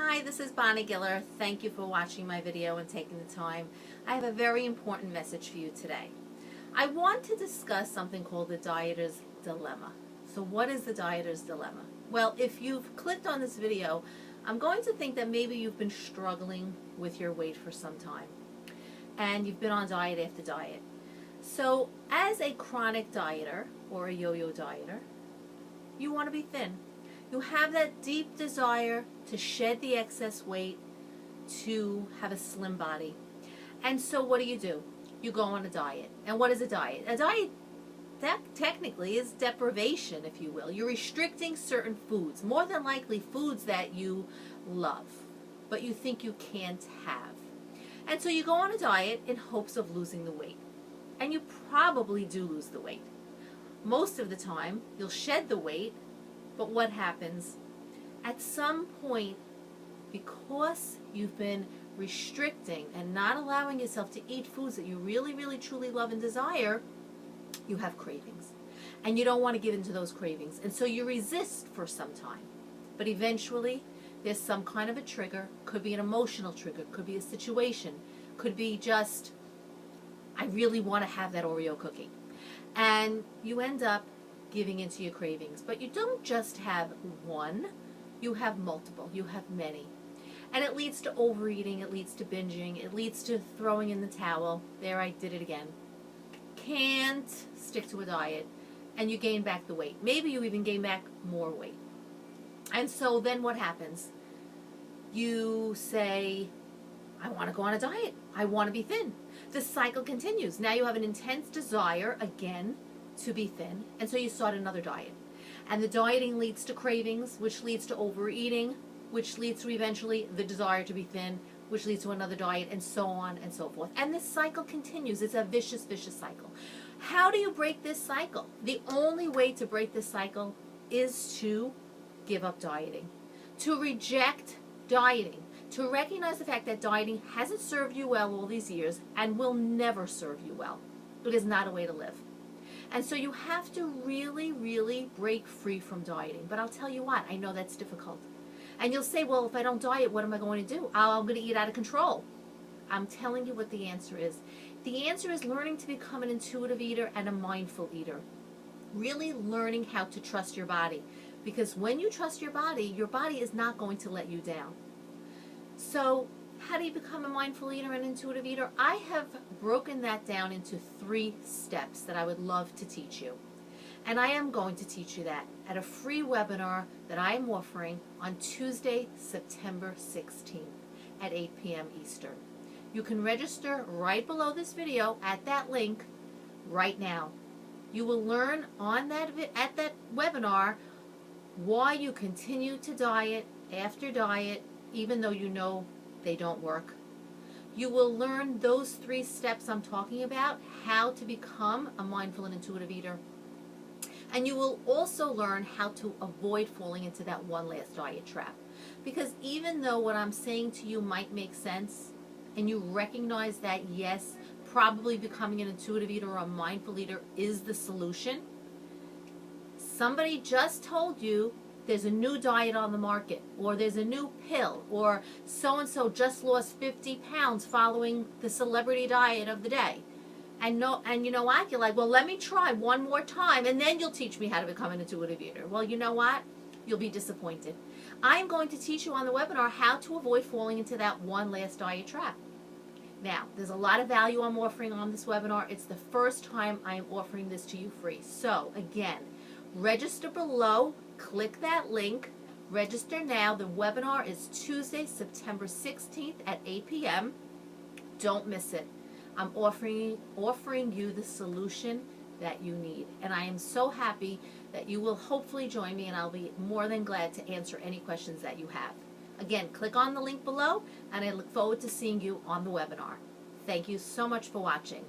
Hi, this is Bonnie Giller. Thank you for watching my video and taking the time. I have a very important message for you today. I want to discuss something called the dieter's dilemma. So what is the dieter's dilemma? Well, if you've clicked on this video, I'm going to think that maybe you've been struggling with your weight for some time and you've been on diet after diet. So as a chronic dieter or a yo-yo dieter, you want to be thin. You have that deep desire to shed the excess weight, to have a slim body. And so what do? You go on a diet. And what is a diet? A diet, that technically is deprivation, if you will. You're restricting certain foods, more than likely foods that you love, but you think you can't have. And so you go on a diet in hopes of losing the weight. And you probably do lose the weight. Most of the time, you'll shed the weight. But what happens? At some point, because you've been restricting and not allowing yourself to eat foods that you really, really, truly love and desire, you have cravings. And you don't want to give in to those cravings. And so you resist for some time. But eventually, there's some kind of a trigger. Could be an emotional trigger. Could be a situation. Could be just, I really want to have that Oreo cookie. And you end up giving into your cravings. But you don't just have one, you have multiple, you have many. And it leads to overeating, it leads to binging, it leads to throwing in the towel. There, I did it again. Can't stick to a diet, and you gain back the weight. Maybe you even gain back more weight. And so then what happens? You say, I want to go on a diet. I want to be thin. The cycle continues. Now you have an intense desire, again, to be thin, and so you start another diet. And the dieting leads to cravings, which leads to overeating, which leads to eventually the desire to be thin, which leads to another diet, and so on and so forth. And this cycle continues. It's a vicious, vicious cycle. How do you break this cycle? The only way to break this cycle is to give up dieting, to reject dieting, to recognize the fact that dieting hasn't served you well all these years and will never serve you well. It is not a way to live. And so you have to really, really break free from dieting. But I'll tell you what, I know that's difficult. And you'll say, well, if I don't diet, what am I going to do? I'm going to eat out of control. I'm telling you what the answer is. The answer is learning to become an intuitive eater and a mindful eater. Really learning how to trust your body. Because when you trust your body is not going to let you down. So how do you become a mindful eater and intuitive eater? I have broken that down into 3 steps that I would love to teach you. And I am going to teach you that at a free webinar that I am offering on Tuesday, September 16th at 8 p.m. Eastern. You can register right below this video at that link right now. You will learn on that at that webinar why you continue to diet after diet, even though you know they don't work. You will learn those 3 steps I'm talking about, how to become a mindful and intuitive eater. And you will also learn how to avoid falling into that one last diet trap. Because even though what I'm saying to you might make sense, and you recognize that yes, probably becoming an intuitive eater or a mindful eater is the solution, somebody just told you there's a new diet on the market, or there's a new pill, or so-and-so just lost 50 pounds following the celebrity diet of the day. And you know what? You're like, well, let me try one more time, and then you'll teach me how to become an intuitive eater. Well, you know what? You'll be disappointed. I'm going to teach you on the webinar how to avoid falling into that one last diet trap. Now, there's a lot of value I'm offering on this webinar. It's the first time I'm offering this to you free. So, again, register below. Click that link. Register now. The webinar is Tuesday, September 16th at 8 p.m. Don't miss it. I'm offering you the solution that you need. And I am so happy that you will hopefully join me, and I'll be more than glad to answer any questions that you have. Again, click on the link below, and I look forward to seeing you on the webinar. Thank you so much for watching.